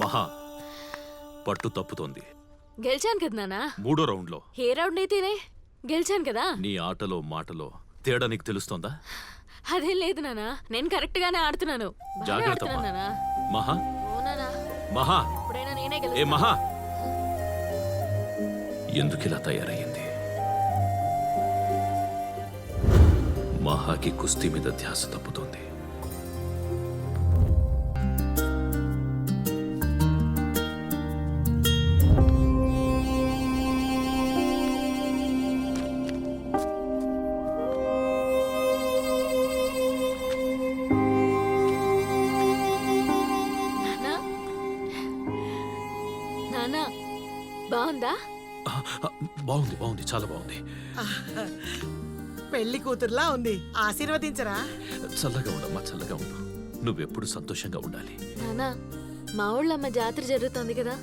మహా పట్టు తప్పుతోంది. గెలిచాను కదా నాన్న. 3వ రౌండ్లో. ఏ రౌండ్ అయితేనే గెలిచాను కదా. నీ ఆటలో మాటలో తేడా నీకు తెలుస్తోందా? అదేం లేదు నాన్న, నేను కరెక్ట్ గానే ఆడుతున్నాను. జాగ్రత్త మహా. మహా ఇప్పుడైనా నేనే ఏ గెలుస్తాను. మహా ఎందుకిలా తయారయ్యింది? మహాకి కుస్తీ మీద ధ్యాస తప్పుతోంది. నాన్న బాగుందా? బాగుంది బాగుంది, చాలా బాగుంది. పెళ్లి కూతురులా ఉంది. ఆశీర్వదించరా. చల్లగా ఉండమ్మా, చల్లగా ఉండు. నువ్వెప్పుడు సంతోషంగా ఉండాలి. నాన్న, మా ఊళ్ళమ్మ జాతర జరుగుతోంది కదా,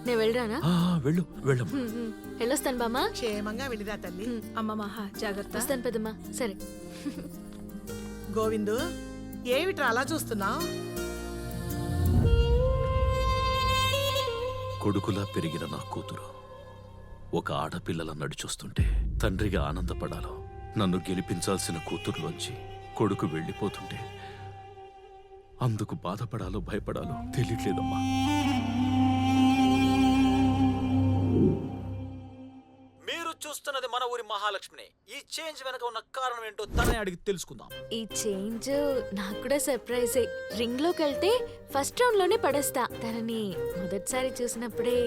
నేను వెళ్ళరానా? వెళ్ళు వెళ్ళమ్మా. వెళ్ళొస్తాను బామ్మ. క్షేమంగా వెళ్ళిరా తల్లి. అమ్మ మహా జాగ్రత్త. వస్తాను పెద్దమ్మ. సరే. గోవిందు, ఏమిట్రా అలా చూస్తున్నావు? కొడుకులా పెరిగిన నా కూతురు ఒక ఆడపిల్లల నడిచొస్తుంటే తండ్రిగా ఆనందపడాలో, నన్ను గెలిపించాల్సిన కూతురులోంచి కొడుకు వెళ్ళిపోతుంటే అందుకు బాధపడాలో భయపడాలో తెలియట్లేదమ్మా. మీరు చూస్తున్నది మన ఊరి మహాలక్ష్మిని. ఈ చేంజ్ వెనక ఉన్న కారణం ఏంటో తనే అడిగి తెలుసుకుందాం. ఈ చేంజ్ నాకు కూడా సర్ప్రైజ్. రింగ్ లోకి వెళ్తే ఫస్ట్ రౌండ్ లోనే పడేస్తా. తనని మొదటిసారి చూసినప్పుడే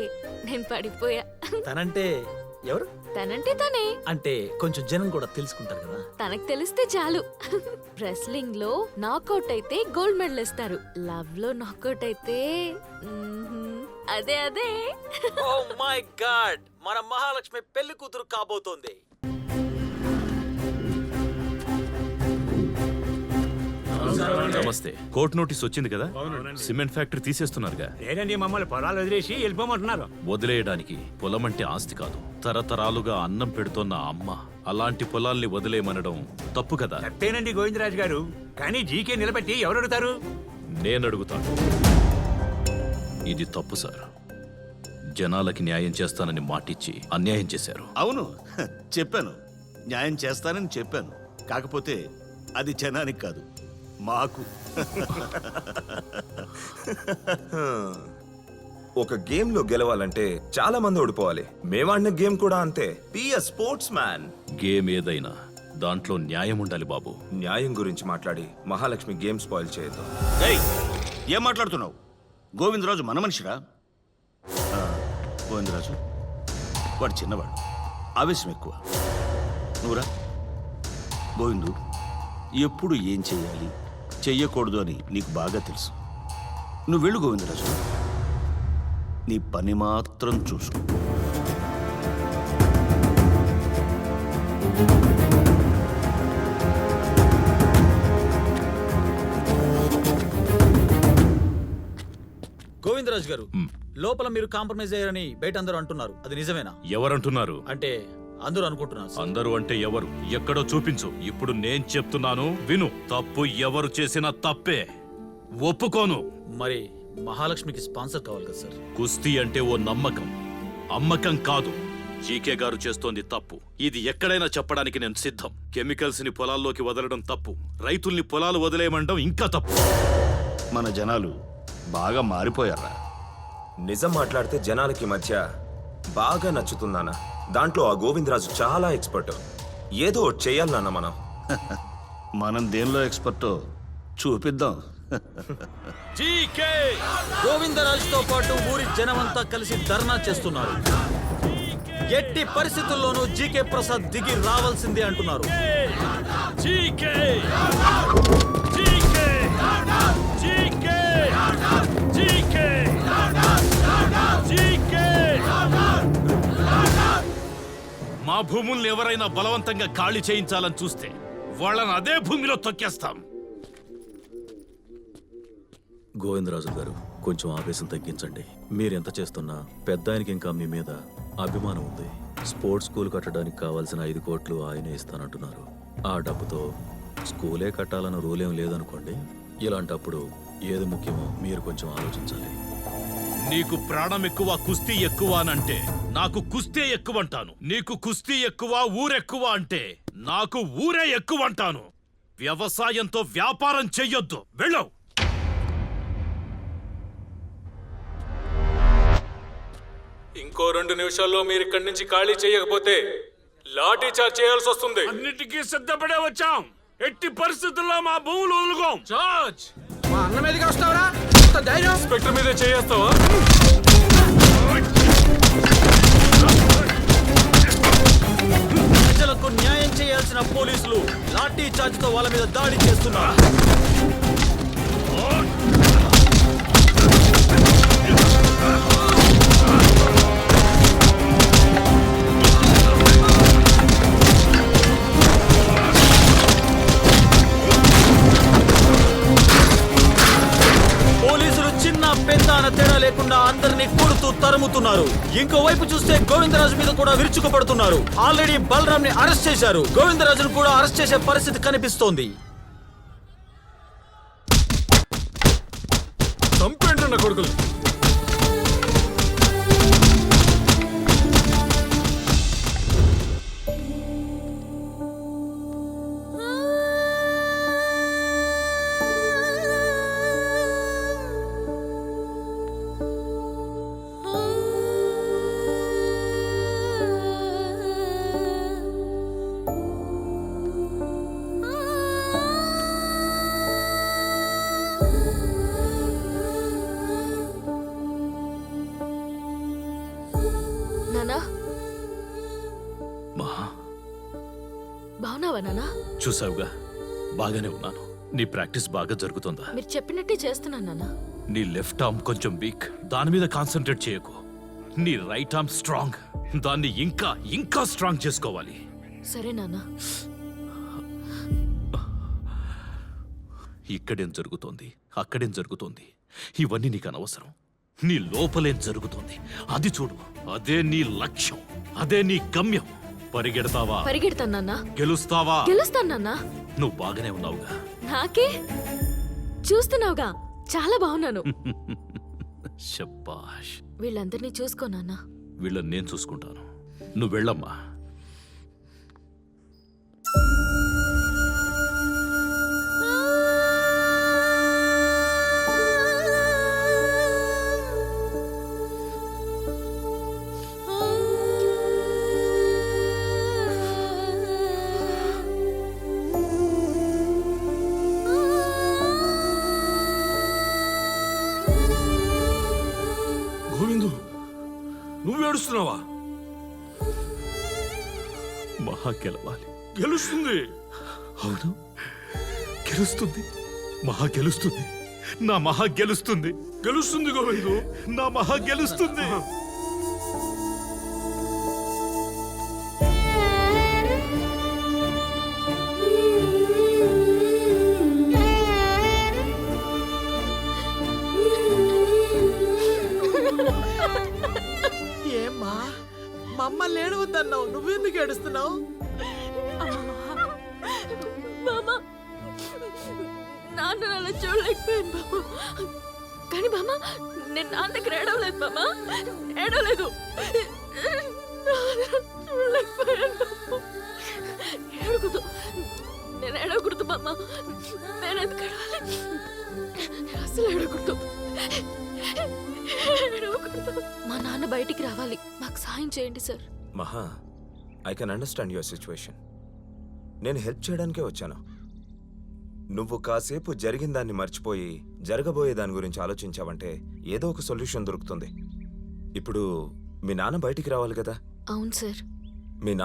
నేను పడిపోయా. తనంటే ఎవరు? తనంటే తనే. అంటే కొంచెం జనం కూడా తెలుసుకుంటారు కదా. తనకు తెలిస్తే చాలు. రెస్లింగ్ లో నాకౌట్ అయితే గోల్డ్ మెడల్ ఇస్తారు. లవ్ లో నాకౌట్ అయితే అదే అదే. ఓ మై గాడ్, మన మహాలక్ష్మి పెళ్లి కూతురు కాబోతోంది. నమస్తే. కోర్టు నోటీస్ వచ్చింది కదా, సిమెంట్ ఫ్యాక్టరీ తీసేస్తున్నారుగా. లేదండి, మమ్మల్ని పొలాలు వదిలేసి వెళ్ళిపోమంటున్నారు. వదిలేయడానికి పొలం అంటే ఆస్తి కాదు, తరతరాలుగా అన్నం పెడుతోన్న అమ్మ. అలాంటి పొలాల్ని వదిలేయమనడం తప్పు కదా. తప్పేనండి గోవిందరాజు గారు, కానీ జీకే నిలబెట్టి ఎవరు అడుగుతారు? నేను అడుగుతాను. ఇది తప్పు సార్. జనాలకి న్యాయం చేస్తానని మాటిచ్చి అన్యాయం చేశారు. అవును, చెప్పాను, న్యాయం చేస్తానని చెప్పాను. కాకపోతే అది జనానికి కాదు, మాకు. ఒక గేమ్ లో గెలవాలంటే చాలా మంది ఓడిపోవాలి. మేవాడిన గేమ్ కూడా అంతే. బి ఎ స్పోర్ట్స్ మ్యాన్. గేమ్ ఏదైనా దాంట్లో న్యాయం ఉండాలి బాబు. న్యాయం గురించి మాట్లాడి మహాలక్ష్మి గేమ్ స్పాయిల్ చేయొద్దు. ఏయ్, ఏం మాట్లాడుతున్నావు? గోవిందరాజు మన మనిషిరా. గోవిందరాజు వాడు చిన్నవాడు, ఆవేశం ఎక్కువ. నువ్వురా. గోవిందు ఎప్పుడు ఏం చెయ్యాలి చెయ్యకూడదు అని నీకు బాగా తెలుసు. నువ్వు వెళ్ళు గోవిందరాజు, నీ పని మాత్రం చూసుకో. గోవిందరాజు గారు, లోపల మీరు కాంప్రమైజ్ అయ్యారని బయట అందరూ అంటున్నారు. అది నిజమేనా? ఎవరంటున్నారు? అంటే అందరూ అనుకుంటున్నారు. అందరూ అంటే ఎవరు? ఎక్కడో చూపించు. ఇప్పుడు నేను చెప్తున్నాను విను. తప్పు ఎవరు చేసినా తప్పే, ఒప్పుకోను. మరి మహాలక్ష్మికి స్పాన్సర్ కావాలి కదా సార్. కుస్తీ అంటే ఓ నమ్మకం, అమ్మకం కాదు. జీకే గారు చేస్తోంది తప్పు. ఇది ఎక్కడైనా చెప్పడానికి నేను సిద్ధం. కెమికల్స్ ని పొలాల్లోకి వదలడం తప్పు, రైతుల్ని పొలాలు వదిలేయమండం ఇంకా తప్పు. మన జనాలు బాగా మారిపోయారా? నిజం మాట్లాడితే జనాలకి మధ్య బాగా నచ్చుతుందానా. దాంట్లో ఆ గోవిందరాజు చాలా ఎక్స్పర్ట్. ఏదో చెయ్యాలి నాన్న మనం. మనం దేనిలో ఎక్స్పర్టో చూపిద్దాం. జీకే గోవిందరాజుతో పాటు ఊరి జనమంతా కలిసి ధర్నా చేస్తున్నారు. ఎట్టి పరిస్థితుల్లోనూ జీకే ప్రసాద్ దిగి రావాల్సిందే అంటున్నారు. GK GK GK GK GK. మా భూముల్ని ఎవరైనా బలవంతంగా ఖాళీ చేయించాలని చూస్తే వాళ్ళని అదే భూమిలో తొక్కేస్తాం. గోవిందరాజు గారు, కొంచెం ఆవేశం తగ్గించండి. మీరెంత చేస్తున్నా పెద్ద ఆయనకి ఇంకా మీ మీద అభిమానం ఉంది. స్పోర్ట్స్ స్కూల్ కట్టడానికి కావాల్సిన 5 కోట్లు ఆయనే ఇస్తానంటున్నారు. ఆ డబ్బుతో స్కూలే కట్టాలన్న రూల్ ఏం లేదనుకోండి. ఇలాంటప్పుడు ఏది ముఖ్యమో మీరు కొంచెం ఆలోచించాలి. నీకు ప్రాణం ఎక్కువ కుస్తీ ఎక్కువ అనంటే నాకు కుస్తీ ఎక్కువ అంటాను. నీకు కుస్తీ ఎక్కువ ఊరెక్కువ అంటే నాకు ఊరే ఎక్కువ అంటాను. వ్యవసాయంతో వ్యాపారం చెయ్యొద్దు. వెళ్ళవు. ఇంకో 2 నిమిషాల్లో మీరు ఇక్కడి నుంచి ఖాళీ చేయకపోతే లాఠీ చార్జ్ చేయాల్సి వస్తుంది. అన్నిటికీ సిద్ధపడే వచ్చాం. ఎట్టి పరిస్థితుల్లో మా భూములు వదులుకోం. చార్జ్. మా అన్న మీదకి వస్తావరా? ధైర్యం. ఇన్స్పెక్టర్ మీదే చేయేస్తావా? ప్రజలకు న్యాయం చేయాల్సిన పోలీసులు లాఠీ చార్జ్ తో వాళ్ళ మీద దాడి చేస్తున్నారు. పోలీసులు చిన్న పెద్ద అన్న తేడా లేకుండా అందరినీ కొడుతూ తరుముతున్నారు. ఇంకోవైపు చూస్తే గోవిందరాజు మీద కూడా విరుచుకుపడుతున్నారు. ఆల్రెడీ బలరాం ని అరెస్ట్ చేశారు. గోవిందరాజును కూడా అరెస్ట్ చేసే పరిస్థితి కనిపిస్తోంది. చంపేండి నా కొడుకులు. నానా మహా, బాగున్నావా నానా? చూసావుగా, బాగానే ఉన్నాను. నీ ప్రాక్టీస్ బాగా జరుగుతుందా? మీరు చెప్పినట్టే చేస్తున్నాను నానా. నీ లెఫ్ట్ ఆర్మ్ కొంచెం వీక్, దాని మీద కాన్సన్ట్రేట్ చేయకు. నీ రైట్ ఆర్మ్ స్ట్రాంగ్, దాన్ని ఇంకా ఇంకా స్ట్రాంగ్ చేసుకోవాలి. సరే నానా. ఇక్కడేం జరుగుతోంది, అక్కడేం జరుగుతోంది, ఇవన్నీ నీకు అనవసరం. నీ లోపలేం జరుగుతోంది అది చూడు. అదే నీ లక్ష్యం, అదే నీ గమ్యం. పరిగెడతావా? పరిగెడతాను నాన్నా. గెలుస్తావా? గెలుస్తాను నాన్నా. నువ్వు బాగానే ఉన్నావుగా. నాకే చూస్తున్నావుగా, చాలా బాగున్నాను. శబ్బాష్. వీళ్ళందరినీ చూసుకో నాన్నా. వీళ్ళని నేను చూసుకుంటాను, నువ్వు వెళ్ళమ్మా. గోవిందు, నువ్వు ఏడుస్తున్నావా? మహా గెలవాలి. గెలుస్తుంది. అవును, గెలుస్తుంది. మహా గెలుస్తుంది. నా మహా గెలుస్తుంది. గెలుస్తుంది గోవిందు. నా మహా గెలుస్తుంది. ఏమ్మా మమ్మల్ని ఏడవద్దన్నావు, నువ్వెందుకు ఏడుస్తున్నావు? బామ్మ, నాన్న అలా చూడలేకపోయాను బామ్మ. కానీ బామ్మ, నేను నాన్న దగ్గర ఏడవలేదు బామ్మ, ఏడవలేదు. చూడలేకపోయాను బామ్మ. ఏడవకూడదు, నేను ఏడవకూడదు బామ్మ. నేను ఎందుకు ఏడవాలి? అసలు ఏడవకూడదు. మా నాన్న బయటికి రావాలి, మాకు సాయం చేయండి సార్. మహా, I can understand your situation. నేను హెల్ప్ చేయడానికే వచ్చాను. నువ్వు కాసేపు జరిగిన దాన్ని మర్చిపోయి జరగబోయే దాని గురించి ఆలోచించావంటే ఏదో ఒక సొల్యూషన్ దొరుకుతుంది. ఇప్పుడు మీ నాన్న బయటికి రావాలి కదా. అవును సార్. మీ నాన్న